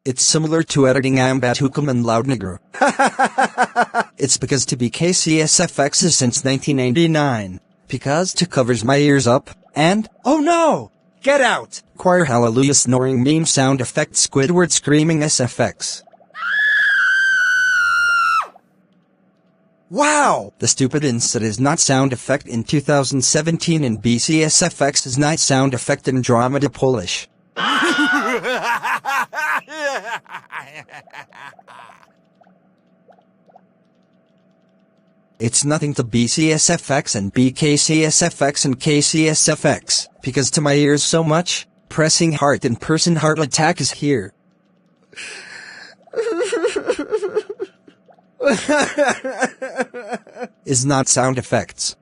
It's similar to editing Ambatukum and Loudnigger. It's because to BKCSFX is since 1999. Because to covers my ears up, and, oh no! Get out! Choir hallelujah snoring meme sound effect Squidward screaming SFX. Wow! The stupid insert is not sound effect in 2017 and BCSFX is not sound effect in Andromeda Polish. It's nothing to BCSFX and BKCSFX and KCSFX, because to my ears so much, pressing heart in person heart attack is here. Is not sound effects.